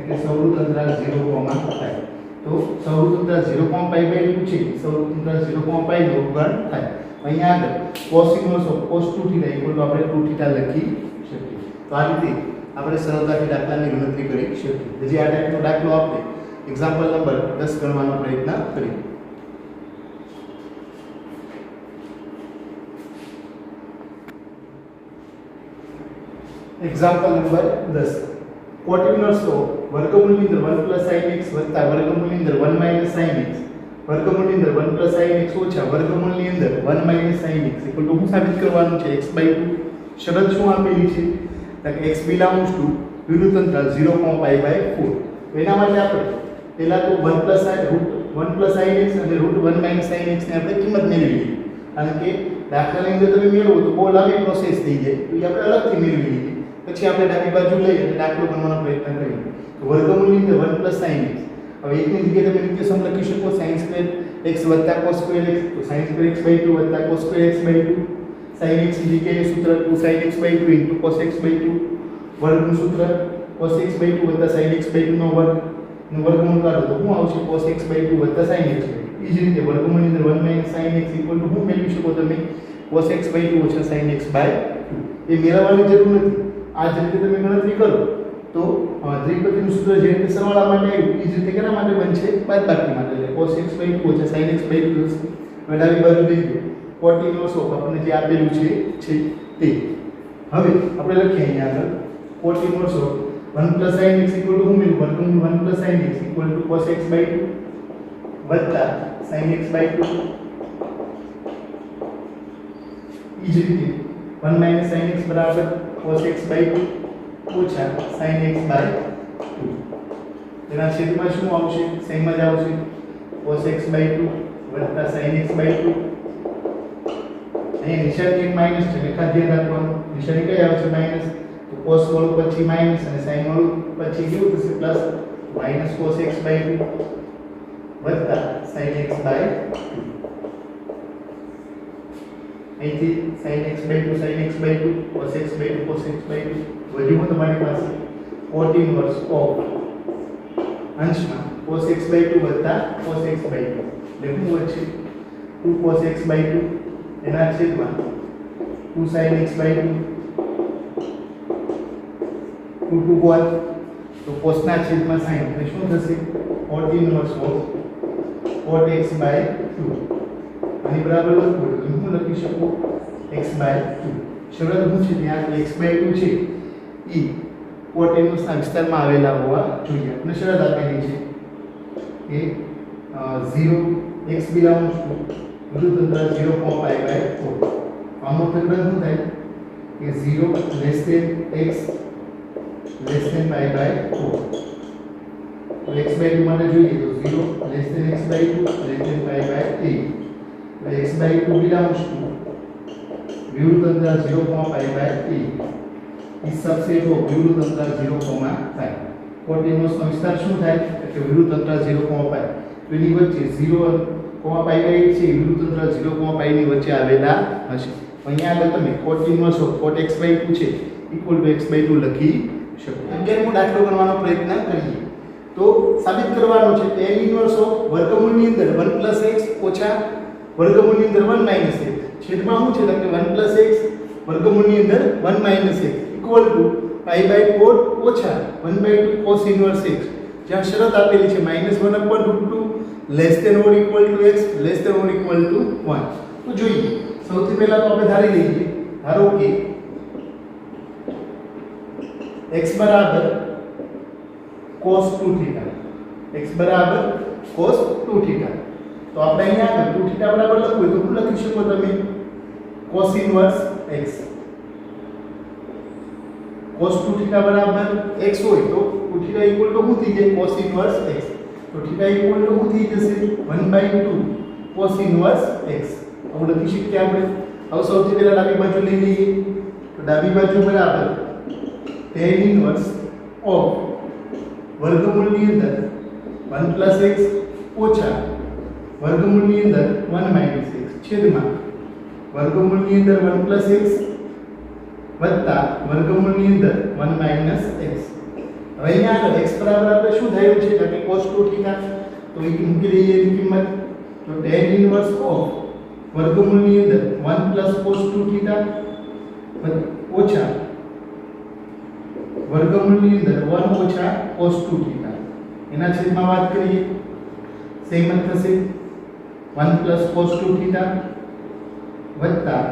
Speaker 1: કે સૌનું અંતરાલ 0, π. તો સૌનું અંતરાલ 0, π/2 છે. સૌનું અંતરાલ 0, π નો ગણ થાય. અહીંયા આગળ cos inverse of cos 2θ = આપણે 2θ લખી શકીએ. તો આ રીતે આપણે સરળતાથી દાખલાની ગણતરી કરી શકીએ. હજી આ ટાઈપનો દાખલો આપણે એક્ઝામ્પલ નંબર 10 ગણવાનો પ્રયત્ન કરીએ. Example number 10. cot inverse of વર્ગમૂળની અંદર 1 + sin x વત્તા વર્ગમૂળની અંદર 1 - sin x વર્ગમૂળની અંદર 1 + sin x ઓછા વર્ગમૂળની અંદર 1 - sin x = શું સાબિત કરવાનું છે? x/2. શરત શું આપેલી છે? કે x belongs to વિરુદ્ધ અંતરાલ 0, π/4. એના માટે આપણે પહેલા તો 1 + sin x અને √1 - sin x ને આપણે કિંમત મેળવી લીધી, કારણ કે દાખલાની અંદર તમે મેળવો તો બહુ લાંબી પ્રોસેસ થઈ જાય, તો એ આપણે અલગથી મેળવી લીધી. પછી આપણે ડાબી બાજુ લઈ અને દાખલો ગણવાનો પ્રયત્ન કરીએ. તો વર્ગમૂળની અંદર 1 + sin x, હવે એકની જગ્યાએ તમે નિત્યસમ લખી શકો sin² x + cos² x, તો sin² x/2 + cos² x/2. sin x ની જગ્યાએ સૂત્ર 2sin x/2 cos x/2, વર્ગનું સૂત્ર cos x/2 + sin x/2 નો વર્ગ નું વર્ગમૂળ કાઢો તો શું આવશે? cos x/2 + sin x/2. એ જ રીતે વર્ગમૂળની અંદર 1 - sin x = શું મેળવી શકો તમે? cos x/2 - sin x/2. એ મેળવવાની જરૂર નથી, આ જ રીતે તમે ગણતરી કરો તો ત્રિપતિનું સૂત્ર જે રીતે સરવાળા માટે આવ્યું એ જ રીતે કેના માટે બનશે? બાદબાકી માટે. એટલે cos x/2 - sin x/2 થશે. હવે ડાબી બાજુ લઈ લો, 40 ઇન્વર્સ ઓફ આપણને જે આપેલું છે તે. હવે આપણે લખીએ અહીંયા આગળ 40 ઇન્વર્સ ઓફ 1 + sin x = શું મેળવું? વર્ગમૂળ 1 + sin x = cos x/2 + sin x/2. એ જ રીતે 1 - sin x બરાબર cos x/2 ઓછા sin x/2. તેના છેદમાં શું આવશે? સેમ જ આવશે, cos x/2 + sin x/2. અહીં નિશાની એક માઈનસ છે, એટલે ખાસ ધ્યાન રાખવાનું. નિશાની કઈ આવશે? માઈનસ. તો cos વાળું પછી માઈનસ અને sin વાળું પછી કેવું થશે? Plus. Minus cos x/2 + sin x/2. અહીંથી sin x/2 sin x/2 cos x/2 cos x/2 વધ્યું તમારી પાસે 40 ઇન્વર્સ ઓફ અંશમાં cos x/2 + cos x/2. એટલે શું વધશે? 2 cos x/2 એના છેદમાં 2 sin x/2 2 cos, તો cos ના છેદમાં sin એટલે શું થશે? 40 ઇન્વર્સ ઓફ cot x/2. આની બરાબર લખવું તો હું લખી શકું x/2. શરત શું છે? ત્યાં x/2 છે એ cot ઇન્વર્સ ના વિસ્તારમાં આવેલા હોવા જોઈએ. આપણે શરત આપેલી છે કે 0 x belongs to વિરુદ્ધ અંતર 0,π/4. આમાં તકડન શું થાય કે 0 x π/4. તો x/2 માટે જોઈએ તો 0 x/2 π/3. x/2 belongs to વિરુદ્ધ અંતર 0,π/3 is subset of વિરુદ્ધ અંતર 0,5. cot inverse નો વિસ્તાર શું થાય કે વિરુદ્ધ અંતર 0,5. તો એની વચ્ચે 0,π/8 છે, વિરુદ્ધ અંતર 0,5 ની વચ્ચે આવેલા હશે. અહીંયા આગળ તમે cot inverse of cot x/2 છે = x/2 લખી શકો. 11મો દાખલો ગણવાનો પ્રયત્ન કરીએ તો સાબિત કરવાનો છે tan inverse of વર્ગમૂળની અંદર 1 + x ઓછા વર્ગમૂળની અંદર 1 - x છેદમાં શું છે? કે 1 + x વર્ગમૂળની અંદર 1 - x = π/4 ઓછા 1/2 cos inverse x. જ્યાં શરત આપેલી છે -1/√2 less than or equal to x less than or equal to 1. તો જોઈએ, સૌથી પહેલા તો આપણે ધારી લઈએ, ધારો કે x બરાબર cos 2θ, x બરાબર cos 2θ. તો આપણે અહીંયા આગળ 2θ બરાબર લખવું તો શું લખી શકો તમે? cos inverse x. cos 2θ બરાબર x હોય તો 2θ ઇક્વલ ટુ શું થઈ જાય? cos inverse x. તો θ ઇક્વલ ટુ શું થઈ જશે? 1/2 cos ઇન્વર્સ x. આવું લખી શકીએ આપણે. હવે સૌથી પહેલા ડાબી બાજુ લઈ લઈએ તો ડાબી બાજુ બરાબર tan ઇન્વર્સ ઓફ વર્ગમૂળની અંદર 1 + x ઓછા વર્ગમૂળની અંદર 1 - x છેદમાં વર્ગમૂળની અંદર 1 + x વત્તા વર્ગમૂળની અંદર 1 - x. હવે અહીંયા આગળ x બરાબર આપણે શું થયું છે? કે cos 2θ. તો એ મૂકી દઈએ એની કિંમત. તો tan ઇન્વર્સ ઓફ વર્ગમૂળની અંદર 1 + cos 2θ ઓછા વર્ગમૂળની અંદર 1 ઓછા cos 2θ એના છેદમાં વાત કરીએ સેમ જ થશે 1 + cos 2θ વત્તા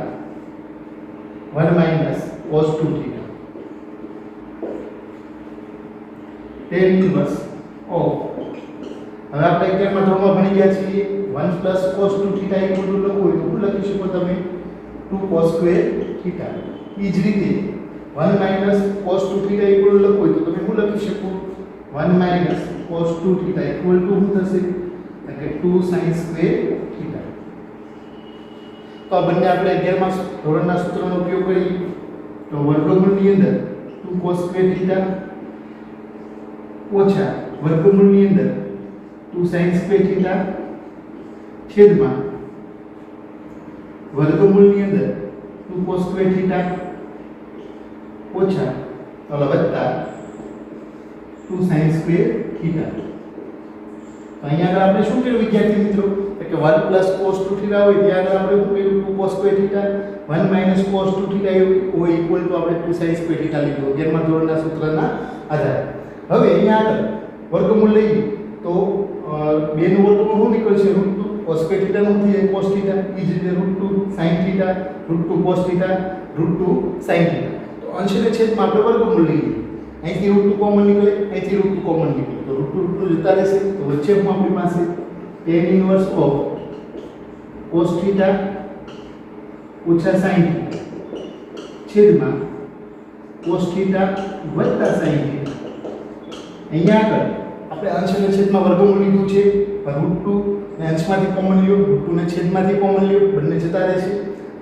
Speaker 1: 1 - cos 2θ. tan ઇન્વર્સ ઓફ, હવે આપણે 11મા ધોરણમાં ભણી ગયા છીએ 1 + cos 2θ લખવું હોય તો શું લખી શકો તમે? 2 cos² θ. એ જ રીતે 1 - cos 2θ લખવું હોય તો તમે શું લખી શકો? 1 - cos 2 થીટા ઇક્વલ ટુ શું થશે કે 2 sin સ્ક્વેર થીટા. તો આ બંને આપણે 11મા ધોરણના સૂત્રનો ઉપયોગ કરીએ તો વર્ગમૂળની અંદર 2 cos સ્ક્વેર થીટા ઓછા વર્ગમૂળની અંદર 2 sin સ્ક્વેર થીટા છેદમાં વર્ગમૂળની અંદર 2 cos સ્ક્વેર થીટા ઓછા વત્તા 2 sin સ્ક્વેર થીટા. તો અહીંયા આગળ આપણે શું કર્યું વિદ્યાર્થી મિત્રો કે 1 cos 2 થીટા હોય ત્યાં આગળ આપણે શું કર્યું 2 cos square theta 1 cos 2 theta હોય ઇક્વલ ટુ આપણે 2 sin સ્ક્વેર થીટા લીધું 11મા ધોરણના સૂત્રના આધારે. હવે અહીંયા આગળ વર્ગમૂળ લઈએ તો 2 નું વર્ગમૂળ શું નીકળશે √2 cos સ્ક્વેર થીટા નું થઈ cos થીટા એ જ રીતે √2 sin theta √2 cos theta √2 sin theta. તો અંશ અને છેદમાં આપણે વર્ગમૂળ લઈએ અહીંથી √2 કોમન નીકળે અહીંથી √2 કોમન નીકળે તો √2 જતા રહેશે તો વચ્ચે આપણી પાસે tan inverse of cos theta ઓછા sin થીટા છેદમાં cos થીટા વત્તા sin થીટા. અહીંયા આગળ આપણે અંશ અને છેદમાં વર્ગમૂળ લીધું છે √2 ને અંશમાંથી કોમન લ્યો √2 ને છેદમાંથી કોમન લ્યો બંને જતા રહેશે.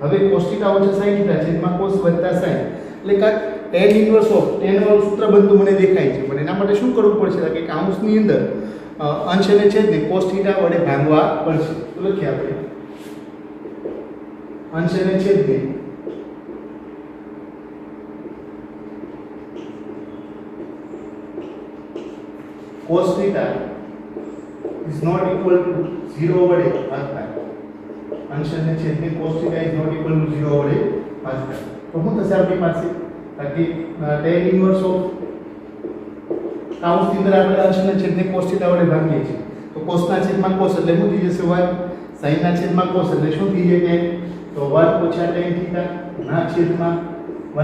Speaker 1: હવે cos થીટા ઓછા sin થીટા છેદમાં cos વત્તા sin એટલે કે tan ઇન્વર્સ ઓફ tan વાળું સૂત્ર બનતું મને દેખાય છે પણ એના માટે શું કરવું પડશે કે કૌંસની અંદર અંશ અને છેદને cos થીટા વડે ભાગવા પડશે. તો લખીએ આપણે અંશ અને છેદને cos theta is not equal to 0 વડે ભાગતા અંશ અને છેદને cos theta is not equal to 0 વડે ભાગતા તો શું થશે આપણી પાસે કે tan ઇન્વર્સ ઓફ કૌંસની અંદર આપણે અંશ અને છેદને cos theta વડે ભાગીએ છીએ તો cos ના છેદમાં cos એટલે શું થઈ જશે 1 sin ના છેદમાં cos એટલે શું થઈ જાય તો 1 ઓછા tan theta ના છેદમાં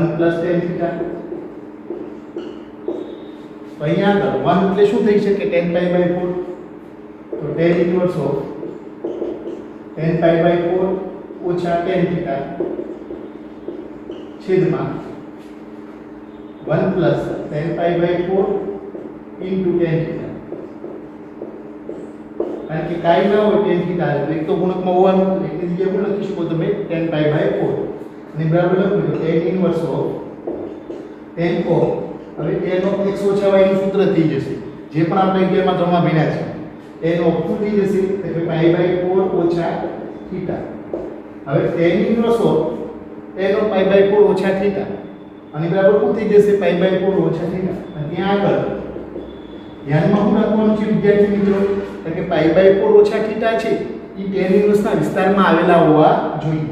Speaker 1: 1 plus tan theta. તો અહીંયા આગળ 1 એટલે શું થઈ શકે tan pi by 4 તો tan inverse of tan pi by 4 ઓછા tan theta છેદમાં 1 plus tan pi by 4 into tan theta. કારણ કે કાઈ ના હોય tan theta એટલે એક તો ગુણકમાં હોવાનું એટલે જગ્યાએ હું લખી શકો તમે tan pi by 4 અને બરાબર લખો tan inverse of tan of હવે tan of x ઓછા y નું સૂત્ર થઈ જશે જે પણ આપણે 11મા ધોરણમાં ભણ્યા છે tan of શું થઈ જશે તો કે pi by 4 ઓછા થીટા. હવે tan inverse of tan of pi by 4 ઓછા થીટા અને બરાબર શું થઈ જશે pi by 4 ઓછા થીટા. અને ત્યાં આગળ ધ્યાનમાં શું રાખવાનું છે વિદ્યાર્થી મિત્રો કે pi by 4 ઓછા થીટા છે એ tan ઇન્વર્સના વિસ્તારમાં આવેલા હોવા જોઈએ.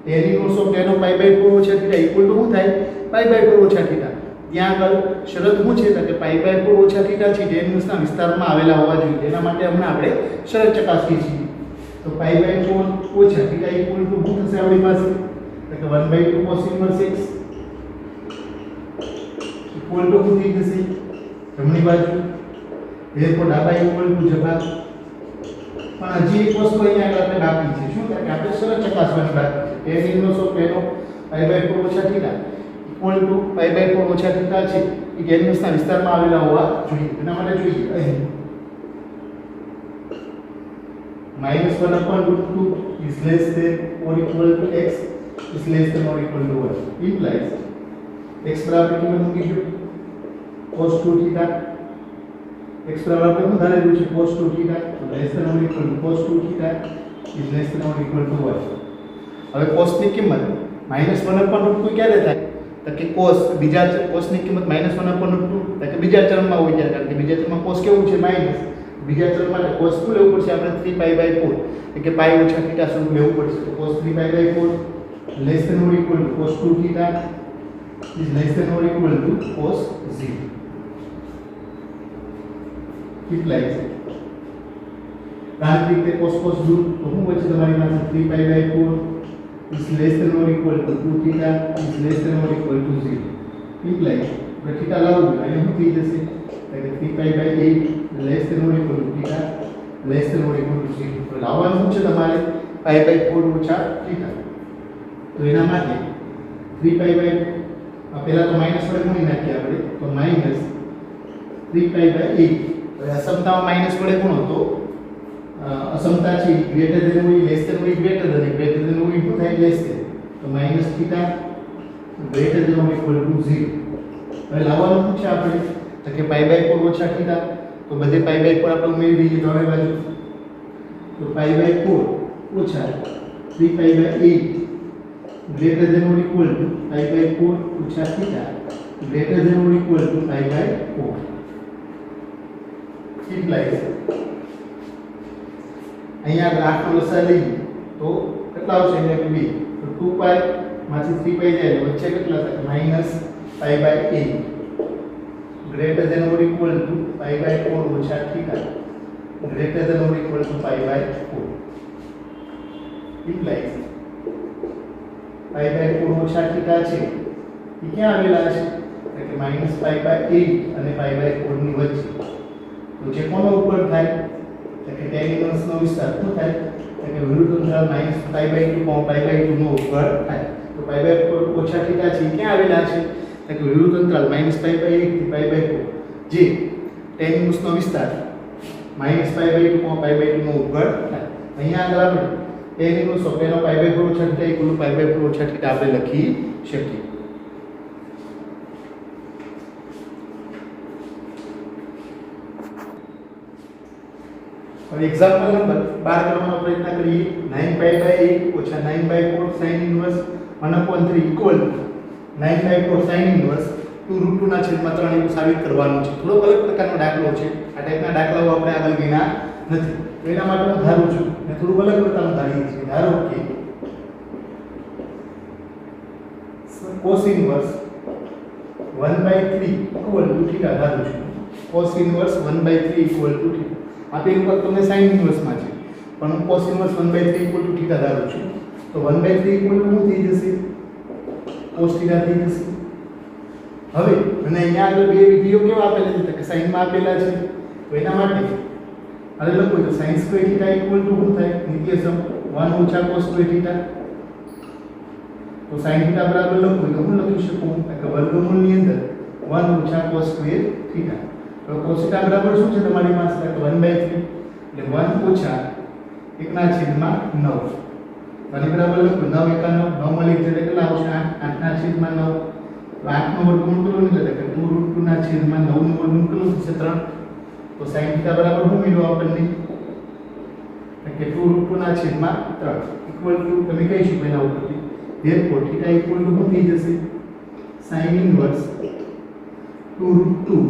Speaker 1: tan inverse of tan of pi by 4 ઓછા થીટા ઇક્વલ ટુ શું થાય pi by 4 ઓછા થીટા. ત્યાં આગળ શરત શું છે કે pi by 4 ઓછા થીટા છે tan ઇન્વર્સના વિસ્તારમાં આવેલા હોવા જોઈએ. તેના માટે હમણાં આપણે શરત ચકાસીએ છીએ તો pi by 4 ઓછા થીટા ઇક્વલ ટુ શું થશે આપણી પાસે કે 1/2 cos inverse x equal to શું થઈ જશે જમણી બાજુ therefore ડાબા ઇક્વલ ટુ જવાબ. પણ હજી એક વસ્તુ અહીંયા આગળ આપણે બાકી છે શું કે આપણે શરત ચકાસવાની બાકી છે tan inverse of tan of pi by 4 ઓછા થીટા ઇક્વલ ટુ pi by 4 ઓછા થીટા છે એ tan ઇન્વર્સના વિસ્તારમાં આવેલા હોવા જોઈએ. એના માટે જોઈએ અહીં -1/√2 is less than or equal to x is less than or equal to 1 implies x બરાબર કિંમત મૂકી દો cos 2 થીટા x બરાબર આપણે શું ધારેલું છે cos 2 થીટા તો less than or equal to cos 2 theta is less than or equal to 1. હવે cos ની કિંમત -1/√2 ક્યારે થાય તો કે cos બીજા cos ની કિંમત -1/√2 તો કે બીજા ચરણમાં હોય જાય કારણ કે બીજા ચરણમાં cos કેવું છે માઈનસ બીજા ચરણ માટે cos શું લેવું પડશે આપણે 3 pi by 4 એટલે કે pi ઓછા થીટા શું લેવું પડશે તો cos 3 pi by 4 less than or equal to cos 2 theta is less than or equal to cos 0. implies કારણ કે cos cos દૂર તો શું બચે તમારી પાસે 3 pi by 4 is less than or equal to 2 theta is less than or equal to 0. implies theta લાવવું અને શું થઈ જશે તો 3 pi by 8 less than or equal to theta less than or equal to 0. તો લાવવાનું છે તમારે pi by 4 ઓછા થીટા. તો એના માટે 3 pi by પહેલા તો માઈનસ વડે ગુણી નાખીએ આપણે તો -3 pi by 8 તો હવે અસમતામાં માઈનસ વડે કોણ હતો અસમતા છે ગ્રેટર ધેન હોય લેસ ધેન હોય ગ્રેટર ધેન હોય શું થાય લેસ ધેન તો minus theta greater than or equal to 0 હવે લાવવાનું શું છે આપણે તો કે પાઈ બાય 4 ઓછા થીટા તો બધે પાઈ બાય 4 આપણે ઉમેરી દઈએ તો હવે બાજુ તો પાઈ બાય 4 ઓછા 3 પાઈ by 8 greater than or equal to pi by 4 ઓછા theta greater than or equal to pi by 4 implies અહીંયા ગ્રાફનો લસા લઈએ તો કેટલા આવશે એટલે કે 2 તો 2 પાઈ માંથી 3 પાઈ જાય વચ્ચે કેટલા થાય minus pi by 8 greater than or equal to pi by 4 ઓછા theta greater than or equal to pi by 4 implies pi by 4 ઓછા થીટા છે એ ક્યાં આવેલા છે એટલે કે માઈનસ પાઈ બાય 8 અને પાઈ બાય 4 ની વચ્ચે તો જે કોનો ઉપર થાય એટલે કે tan ઇન્વર્સ નો વિસ્તાર શું થાય એટલે કે વિરુદ્ધ અંતરાલ minus pi by 2 pi by 2 નો ઉપર થાય તો પાઈ બાય 4 ઓછા થીટા છે ક્યાં આવેલા છે એટલે કે વિરુદ્ધ અંતરાલ માઈનસ પાઈ બાય 8 થી પાઈ બાય 4 જે tan ઇન્વર્સ નો વિસ્તાર minus pi by 2 pi by 2 નો ઉપર થાય અહીંયા આગળ આપણે tan ઇન્વર્સ ઓફ એનો પાઈ બાય 4 ઓછા થીટા ઇક્વલ ટુ પાઈ બાય 4 ઓછા થીટા આપણે લખી શકીએ હવે એક્ઝામ્પલ નંબર 12 કરવાનો પ્રયત્ન કરીએ 9 પાઈ બાય 8 ઓછા 9 by 4 sin inverse 1/3 equal 9 by 4 sin inverse 2√2 ના છેદમાં 3 એવું સાબિત કરવાનું છે થોડો અલગ પ્રકારનો દાખલો છે આ ટાઈપના દાખલાઓ આપણે આગળ ગણ્યા નથી તો એના માટે હું ધારું છું મેં થોડું અલગ પ્રકારનું ધારીએ છીએ ધારો કે cos inverse 1/3 equal to theta ધારું છું cos inverse 1/3 equal to theta આપેલું વખત તમને sin ઇન્વર્સ માં છે પણ હું cos inverse 1/3 equal to theta ધારું છું તો 1/3 ઇક્વલ ટુ શું થઈ જશે cos થીટા થઈ જશે હવે અને અહીંયા આગળ બે વિધિઓ કેવા આપેલા છે કે sin માં આપેલા છે તો એના માટે અરે લખો તો sin square theta equal to શું થાય નિત્યસમ 1 ઓછા cos સ્ક્વેર થીટા તો sin થીટા બરાબર લખો તો હું લખી શકું કે વર્ગમૂળની અંદર 1 ઓછા cos સ્ક્વેર થીટા તો cos થીટા બરાબર શું છે તમારી પાસે તો 1/3 એટલે 1 ઓછા 1/9 અને બરાબર લખો 9 એકા 9 9 માં લખી કેટલા આવશે 8 8/9 તો 8 નો વર્ગમૂળ કેટલો નીકળે કે 2√2 ના છેદમાં 9 નું વર્ગમૂળ કેટલું થશે 3 તો sin થીટા બરાબર શું મળ્યું આપણને કે 2√2 ના છેદમાં 3 ઇક્વલ ટુ તમે કહી શકો એના ઉપરથી therefore થીટા ઇક્વલ ટુ શું થઈ જશે sin ઇન્વર્સ 2√2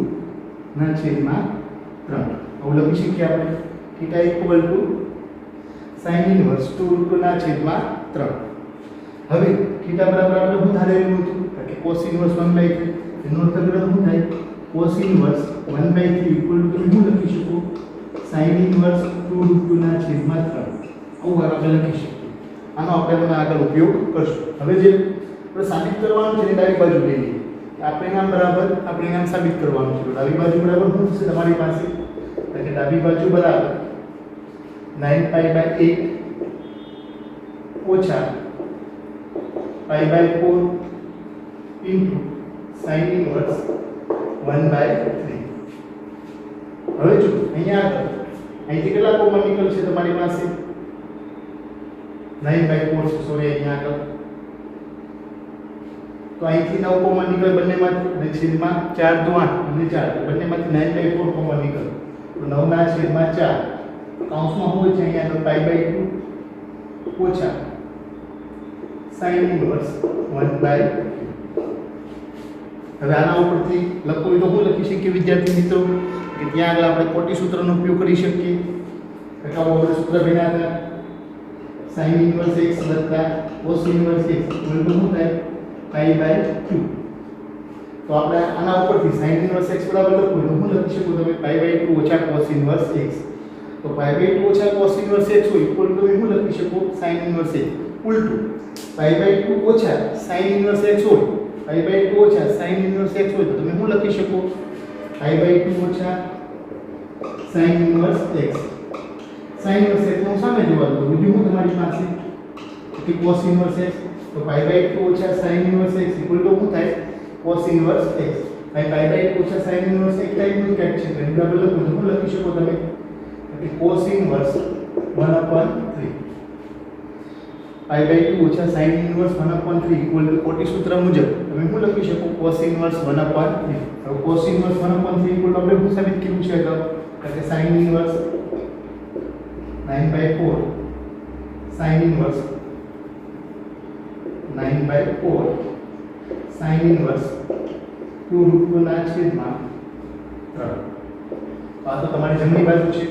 Speaker 1: ના છેદમાં 3 આવું લખી શકીએ આપણે theta equal two sin inverse 2√2 ના છેદમાં 3 હવે થીટા બરાબર આપણે શું ધારેલું હતું કે cos ઇન્વર્સ 1/3 એનો અર્થ શું થાય cos ઇન્વર્સ 1/3 ઇક્વલ ટુ હું લખી શકું sin ઇન્વર્સ 2√2 ના છેદમાં 3 આવું આપણે લખી શકીએ આનો આપણે આગળ ઉપયોગ કરશું હવે જે આપણે સાબિત કરવાનું છે એ ડાબી બાજુ લઈ લઈએ આપણે નામ બરાબર આપણે નામ સાબિત કરવાનું છે ડાબી બાજુ બરાબર શું થશે તમારી પાસે એટલે ડાબી બાજુ બરાબર 9 પાઈ બાય 8 ઓછા pi by 4 into sin inverse 1/3 હવે જો અહીંયા આગળ અહીંથી કેટલા કોમન નીકળશે તમારી પાસે 9/4 છે સોરી અહીંયા આગળ તો અહીંથી 9 કોમન નીકળે બંનેમાંથી અને છેદમાં 4 તો 8 અને 4 બંનેમાંથી 9/4 કોમન નીકળે તો 9 ના છેદમાં 4 કૌંસમાં શું છે અહીંયા આગળ pi/2 ઓછા sin ઇન્વર્સ 1/3 હવે આના ઉપરથી લખવું તો શું લખી શકીએ વિદ્યાર્થી મિત્રો કે ત્યાં આગળ આપણે કોટી સૂત્રનો ઉપયોગ કરી શકીએ એટલે આપણે સૂત્ર બન્યા હતા sin inverse x cos inverse x બરાબર શું થાય pi/2 તો આપણે આના ઉપરથી sin ઇન્વર્સ x બરાબર લખવું તો હું લખી શકું તમે pi/2 ઓછા cos ઇન્વર્સ x તો pi/2 ઓછા cos ઇન્વર્સ x હોય ઇક્વલ ટુ હું લખી શકું sin ઇન્વર્સ x ઉલટું pi/2 ઓછા sin ઇન્વર્સ x હોય pi/2 ઓછા sin ઇન્વર્સ x હોય તો તમે શું લખી શકો pi/2 ઓછા sin inverse x sin inverse x નું સામે જોવાનું તો બીજું હું તમારી પાસે કે cos ઇન્વર્સ x તો pi/2 ઓછા sin inverse x equal to શું થાય cos ઇન્વર્સ x અહીં પાઈ બાય 2 ઓછા sin ઇન્વર્સ એક ટાઈપનું જ કંઈક છે તો એની બરાબર લખો તો શું લખી શકો તમે કે cos ઇન્વર્સ 1/3 પાઈ બાય 2 ઓછા sin ઇન્વર્સ 1/3 ઇક્વલ ટુ કોટી સૂત્ર મુજબ તમે શું લખી શકો cos ઇન્વર્સ 1/3 હવે cos ઇન્વર્સ 1/3 ઇક્વલ ટુ આપણે શું સાબિત કર્યું છે અગાઉ કે sin inverse 9/4 sin inverse 9/4 sin inverse 2√2 ના છેદમાં 3 આ તો તમારી જમણી બાજુ છે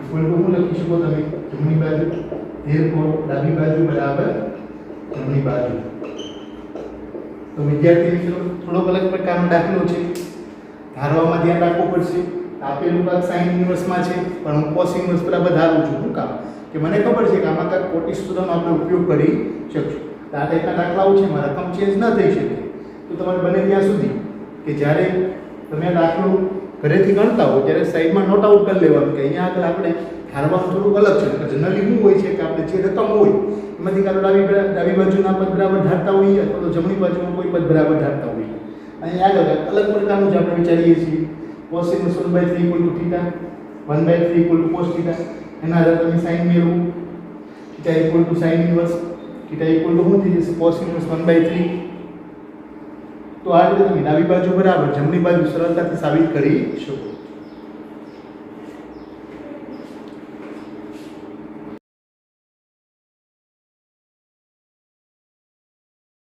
Speaker 1: ઇક્વલ ટુ શું લખી શકો તમે જમણી બાજુ therefore ડાબી બાજુ બરાબર જમણી બાજુ તો વિદ્યાર્થી મિત્રો થોડોક અલગ પ્રકારનો દાખલો છે ધારવામાં ધ્યાન રાખવું પડશે આપેલું ભાગ sin ઇન્વર્સમાં છે પણ હું cos ઇન્વર્સ બરાબર ધારું છું શું કામ કે મને ખબર છે કે આમાં કાંઈક કોટી સૂત્રનો આપણે ઉપયોગ કરી શકશું આ ટાઈપના દાખલાઓ છે માં રકમ ચેન્જ ન થઈ શકે તો તમારે બને ત્યાં સુધી કે જ્યારે તમે આ દાખલો ઘરેથી ગણતા હો ત્યારે સાઈડમાં નોટ આઉટ કરી લેવાનું કે અહીંયા આગળ આપણે ધારવાનું થોડુંક અલગ છે કે જનરલી શું હોય છે કે આપણે જે રકમ હોય એમાંથી કાં ડાબી બાજુના પદ બરાબર ધારતા હોઈએ અથવા તો જમણી બાજુમાં કોઈ પદ બરાબર ધારતા હોઈએ અહીંયા આગળ અલગ પ્રકારનું જ આપણે વિચારીએ છીએ cos inverse 1/3 equal to theta 1/3 equal to cos theta એના આધારે તમે sin મેળવો theta equal two sin inverse theta equal to શું થઈ જશે cos ઇન્વર્સ 1/3 તો આ રીતે તમે ડાબી બાજુ બરાબર જમણી બાજુ સરળતાથી સાબિત કરી શકો